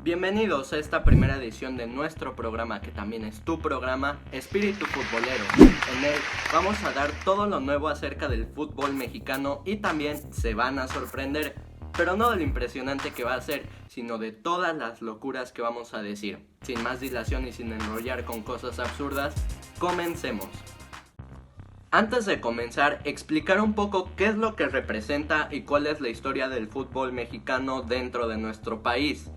Bienvenidos a esta primera edición de nuestro programa, que también es tu programa, Espíritu Futbolero. En él vamos a dar todo lo nuevo acerca del fútbol mexicano y también se van a sorprender, pero no de lo impresionante que va a ser, sino de todas las locuras que vamos a decir. Sin más dilación y sin enrollar con cosas absurdas, comencemos. Antes de comenzar, explicar un poco qué es lo que representa y cuál es la historia del fútbol mexicano dentro de nuestro país.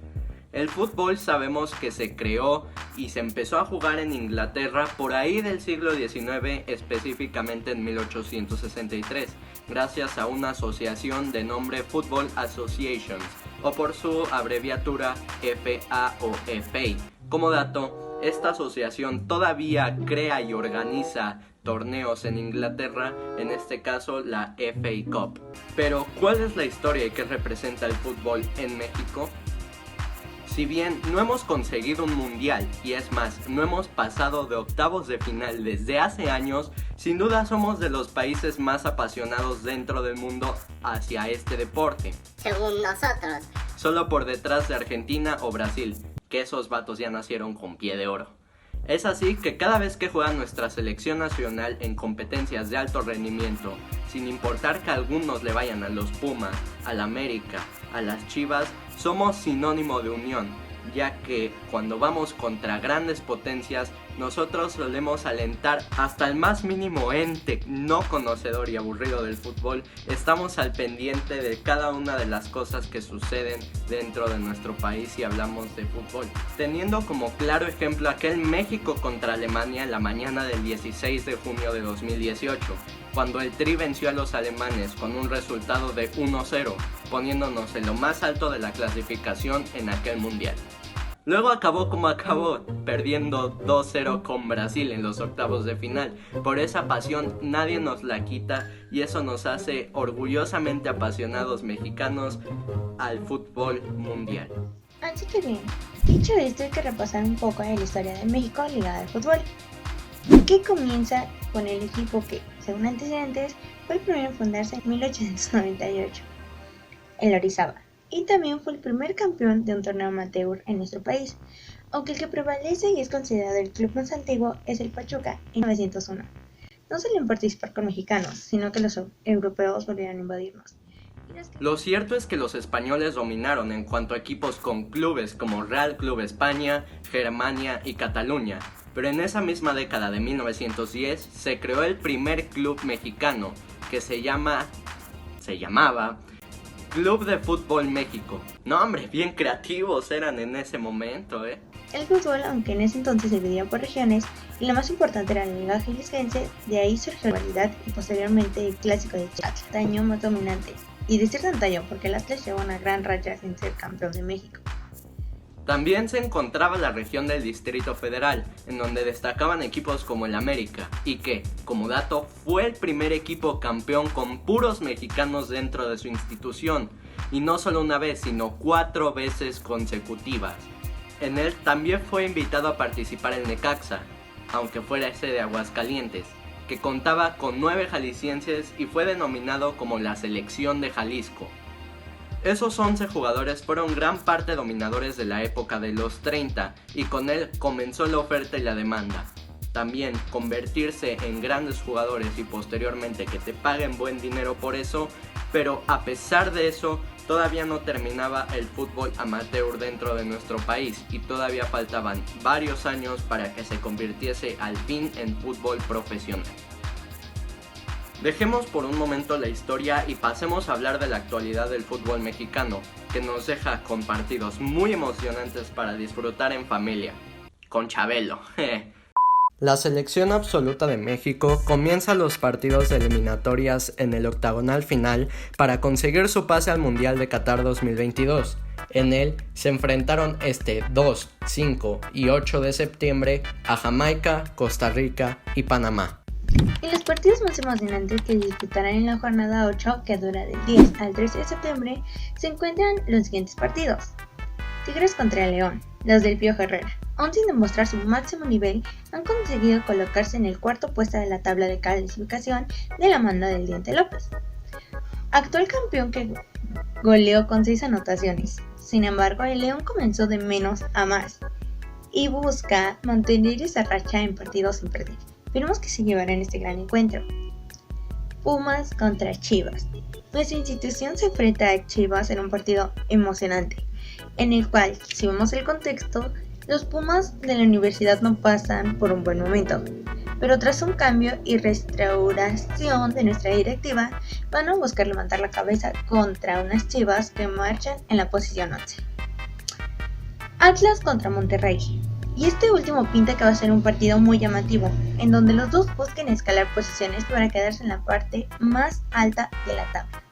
El fútbol sabemos que se creó y se empezó a jugar en Inglaterra por ahí del siglo XIX, específicamente en 1863, gracias a una asociación de nombre Football Association, o por su abreviatura FA o FA. Como dato, esta asociación todavía crea y organiza torneos en Inglaterra, en este caso la FA Cup. Pero, ¿cuál es la historia y qué representa el fútbol en México? Si bien no hemos conseguido un mundial, y es más, no hemos pasado de octavos de final desde hace años, sin duda somos de los países más apasionados dentro del mundo hacia este deporte. Según nosotros. Solo por detrás de Argentina o Brasil, que esos vatos ya nacieron con pie de oro. Es así que cada vez que juega nuestra selección nacional en competencias de alto rendimiento, sin importar que algunos le vayan a los Pumas, al América, a las Chivas, somos sinónimo de unión, ya que cuando vamos contra grandes potencias, nosotros solemos alentar hasta el más mínimo ente no conocedor y aburrido del fútbol. Estamos al pendiente de cada una de las cosas que suceden dentro de nuestro país si hablamos de fútbol. Teniendo como claro ejemplo aquel México contra Alemania en la mañana del 16 de junio de 2018, cuando el Tri venció a los alemanes con un resultado de 1-0, poniéndonos en lo más alto de la clasificación en aquel mundial. Luego acabó como acabó, perdiendo 2-0 con Brasil en los octavos de final. Por esa pasión nadie nos la quita y eso nos hace orgullosamente apasionados mexicanos al fútbol mundial. Así que bien, dicho esto hay que repasar un poco de la historia de México ligada al fútbol, que comienza con el equipo que, según antecedentes, fue el primero en fundarse en 1898, el Orizaba. Y también fue el primer campeón de un torneo amateur en nuestro país, aunque el que prevalece y es considerado el club más antiguo es el Pachuca en 1901. No solían participar con mexicanos, sino que los europeos volvieron a invadirnos. Lo cierto es que los españoles dominaron en cuanto a equipos con clubes como Real Club España, Germania y Cataluña, pero en esa misma década de 1910 se creó el primer club mexicano que se llamaba Club de Fútbol México. No hombre, bien creativos eran en ese momento, El fútbol, aunque en ese entonces se dividía por regiones, y la más importante era la Liga Jalisciense, de ahí surgió la rivalidad y posteriormente el clásico de Chiapas, antaño más dominante. Y decir antaño porque el Atlas lleva una gran racha sin ser campeón de México. También se encontraba la región del Distrito Federal, en donde destacaban equipos como el América, y que, como dato, fue el primer equipo campeón con puros mexicanos dentro de su institución, y no solo una vez, sino 4 veces consecutivas. En él también fue invitado a participar el Necaxa, aunque fuera ese de Aguascalientes, que contaba con 9 jaliscienses y fue denominado como la Selección de Jalisco. Esos 11 jugadores fueron gran parte dominadores de la época de los 30 y con él comenzó la oferta y la demanda. También convertirse en grandes jugadores y posteriormente que te paguen buen dinero por eso, pero a pesar de eso todavía no terminaba el fútbol amateur dentro de nuestro país y todavía faltaban varios años para que se convirtiese al fin en fútbol profesional. Dejemos por un momento la historia y pasemos a hablar de la actualidad del fútbol mexicano, que nos deja con partidos muy emocionantes para disfrutar en familia. Con Chabelo. La selección absoluta de México comienza los partidos de eliminatorias en el octagonal final para conseguir su pase al Mundial de Qatar 2022. En él se enfrentaron 2, 5 y 8 de septiembre a Jamaica, Costa Rica y Panamá. Y los partidos más emocionantes que disputarán en la jornada 8, que dura del 10 al 13 de septiembre, se encuentran los siguientes partidos. Tigres contra León. Los del Piojo Herrera, aún sin demostrar su máximo nivel, han conseguido colocarse en el cuarto puesto de la tabla de clasificación de la mano del Diente López. Actual campeón que goleó con 6 anotaciones, Sin embargo, el León comenzó de menos a más y busca mantener esa racha en partidos sin perder. Esperemos que se llevarán este gran encuentro. Pumas contra Chivas. Nuestra institución se enfrenta a Chivas en un partido emocionante, en el cual, si vemos el contexto, los Pumas de la universidad no pasan por un buen momento, pero tras un cambio y restauración de nuestra directiva, van a buscar levantar la cabeza contra unas Chivas que marchan en la posición 11. Atlas contra Monterrey. Y este último pinta que va a ser un partido muy llamativo, en donde los dos busquen escalar posiciones para quedarse en la parte más alta de la tabla.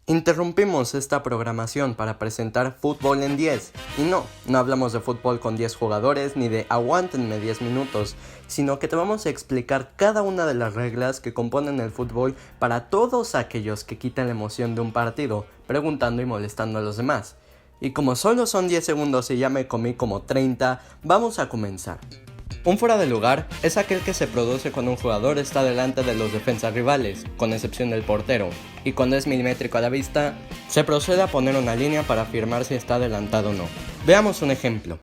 Interrumpimos esta programación para presentar Fútbol en 10. Y no hablamos de fútbol con 10 jugadores ni de aguántenme 10 minutos, sino que te vamos a explicar cada una de las reglas que componen el fútbol para todos aquellos que quitan la emoción de un partido, preguntando y molestando a los demás. Y como solo son 10 segundos y ya me comí como 30, vamos a comenzar. Un fuera de lugar es aquel que se produce cuando un jugador está delante de los defensas rivales, con excepción del portero, y cuando es milimétrico a la vista, se procede a poner una línea para afirmar si está adelantado o no. Veamos un ejemplo.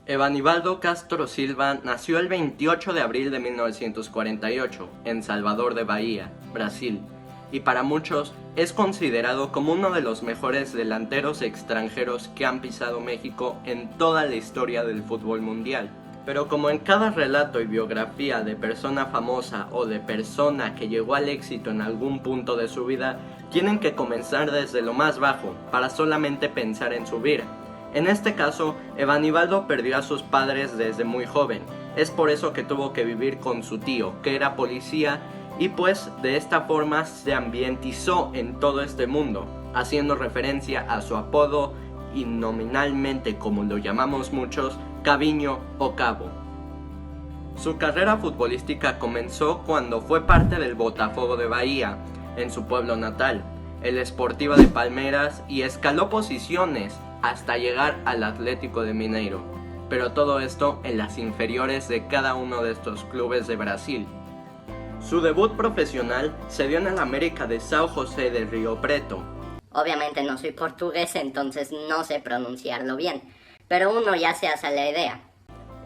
Evanibaldo Castro Silva nació el 28 de abril de 1948 en Salvador de Bahía, Brasil, y para muchos es considerado como uno de los mejores delanteros extranjeros que han pisado México en toda la historia del fútbol mundial. Pero como en cada relato y biografía de persona famosa o de persona que llegó al éxito en algún punto de su vida, tienen que comenzar desde lo más bajo para solamente pensar en subir. En este caso, Evanibaldo perdió a sus padres desde muy joven. Es por eso que tuvo que vivir con su tío, que era policía, y pues de esta forma se ambientizó en todo este mundo, haciendo referencia a su apodo y nominalmente, como lo llamamos muchos, Caviño o Cabo. Su carrera futbolística comenzó cuando fue parte del Botafogo de Bahía, en su pueblo natal, el Sportiva de Palmeiras, y escaló posiciones hasta llegar al Atlético de Mineiro, pero todo esto en las inferiores de cada uno de estos clubes de Brasil. Su debut profesional se dio en el América de São José de Río Preto. Obviamente no soy portugués, entonces no sé pronunciarlo bien, pero uno ya se hace la idea.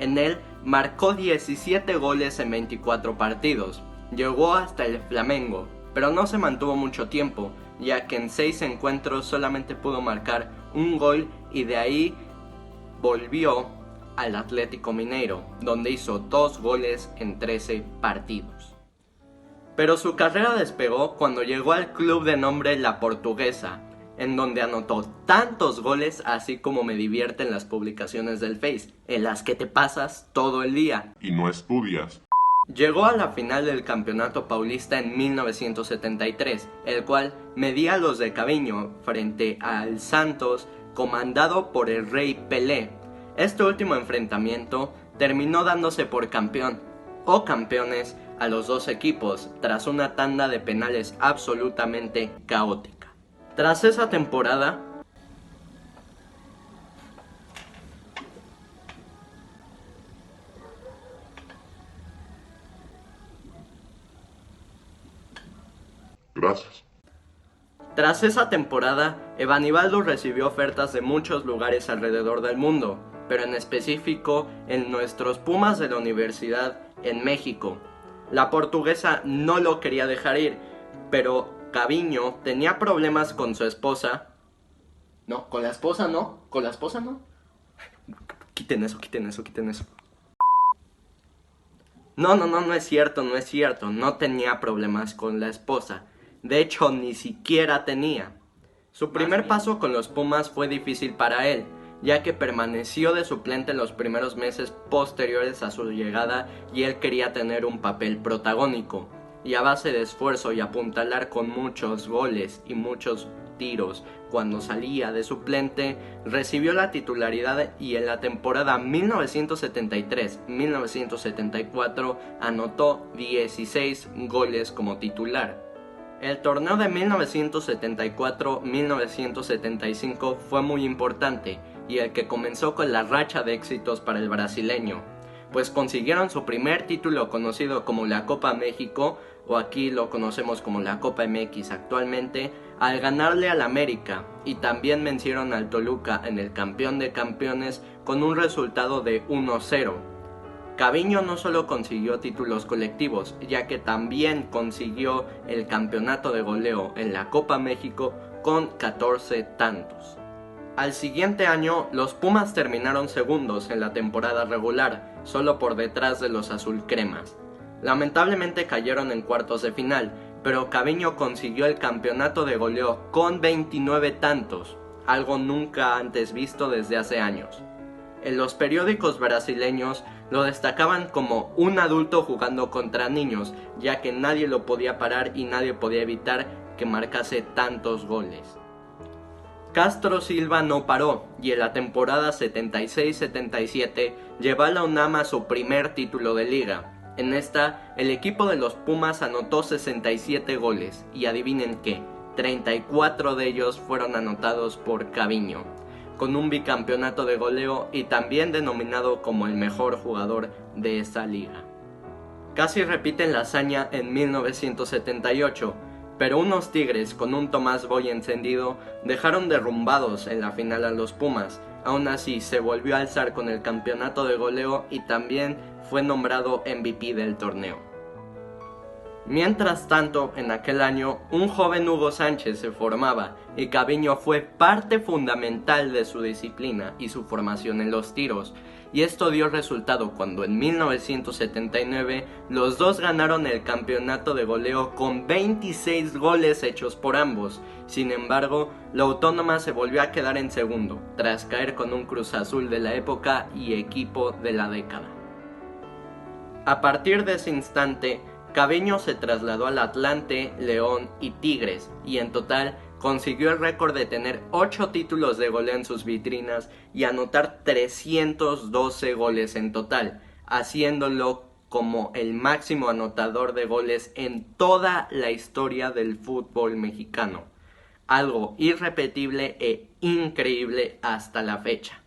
En él marcó 17 goles en 24 partidos, llegó hasta el Flamengo, pero no se mantuvo mucho tiempo, ya que en 6 encuentros solamente pudo marcar un gol y de ahí volvió al Atlético Mineiro, donde hizo 2 goles en 13 partidos. Pero su carrera despegó cuando llegó al club de nombre La Portuguesa, en donde anotó tantos goles así como me divierten las publicaciones del Face, en las que te pasas todo el día y no estudias. Llegó a la final del Campeonato Paulista en 1973, el cual medía a los de Caviño frente al Santos, comandado por el Rey Pelé. Este último enfrentamiento terminó dándose por campeón o campeones a los dos equipos tras una tanda de penales absolutamente caótica. Tras esa temporada, Gracias. Tras esa temporada, Evanibaldo recibió ofertas de muchos lugares alrededor del mundo, pero en específico en nuestros Pumas de la universidad en México. La Portuguesa no lo quería dejar ir, pero Caviño tenía problemas con su esposa. No, con la esposa no, con la esposa no. Quiten eso. No es cierto, no tenía problemas con la esposa. De hecho, ni siquiera tenía. Su primer paso con los Pumas fue difícil para él, ya que permaneció de suplente en los primeros meses posteriores a su llegada y él quería tener un papel protagónico. Y a base de esfuerzo y apuntalar con muchos goles y muchos tiros, cuando salía de suplente, recibió la titularidad y en la temporada 1973-1974 anotó 16 goles como titular. El torneo de 1974-1975 fue muy importante y el que comenzó con la racha de éxitos para el brasileño. pues consiguieron su primer título conocido como la Copa México, o aquí lo conocemos como la Copa MX actualmente, al ganarle al América, y también vencieron al Toluca en el campeón de campeones con un resultado de 1-0. Caviño no solo consiguió títulos colectivos, ya que también consiguió el campeonato de goleo en la Copa México con 14 tantos. Al siguiente año, los Pumas terminaron segundos en la temporada regular, solo por detrás de los azulcremas. Lamentablemente cayeron en cuartos de final, pero Caviño consiguió el campeonato de goleo con 29 tantos, algo nunca antes visto desde hace años. En los periódicos brasileños lo destacaban como un adulto jugando contra niños, ya que nadie lo podía parar y nadie podía evitar que marcase tantos goles. Castro Silva no paró y en la temporada 76-77 llevó a la UNAM a su primer título de liga. En esta, el equipo de los Pumas anotó 67 goles y adivinen qué, 34 de ellos fueron anotados por Caviño, con un bicampeonato de goleo y también denominado como el mejor jugador de esa liga. Casi repiten la hazaña en 1978, pero unos Tigres con un Tomás Boy encendido dejaron derrumbados en la final a los Pumas. Aún así se volvió a alzar con el campeonato de goleo y también fue nombrado MVP del torneo. Mientras tanto, en aquel año, un joven Hugo Sánchez se formaba y Caviño fue parte fundamental de su disciplina y su formación en los tiros, y esto dio resultado cuando en 1979 los dos ganaron el campeonato de goleo con 26 goles hechos por ambos. Sin embargo, la Autónoma se volvió a quedar en segundo, tras caer con un Cruz Azul de la época y equipo de la década. A partir de ese instante, Caviño se trasladó al Atlante, León y Tigres, y en total consiguió el récord de tener 8 títulos de goleo en sus vitrinas y anotar 312 goles en total, haciéndolo como el máximo anotador de goles en toda la historia del fútbol mexicano. Algo irrepetible e increíble hasta la fecha.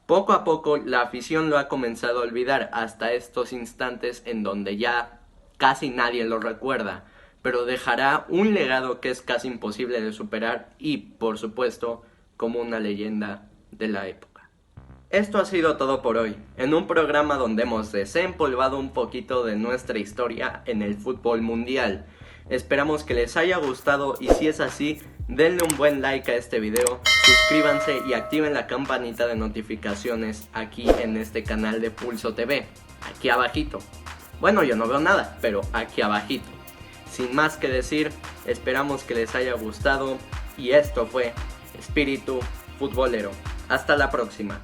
Poco a poco la afición lo ha comenzado a olvidar hasta estos instantes en donde ya casi nadie lo recuerda, pero dejará un legado que es casi imposible de superar y, por supuesto, como una leyenda de la época. Esto ha sido todo por hoy, en un programa donde hemos desempolvado un poquito de nuestra historia en el fútbol mundial. Esperamos que les haya gustado y si es así, denle un buen like a este video, suscríbanse y activen la campanita de notificaciones aquí en este canal de Pulso TV, aquí abajito. Bueno, yo no veo nada, pero aquí abajito. Sin más que decir, esperamos que les haya gustado y esto fue Espíritu Futbolero. Hasta la próxima.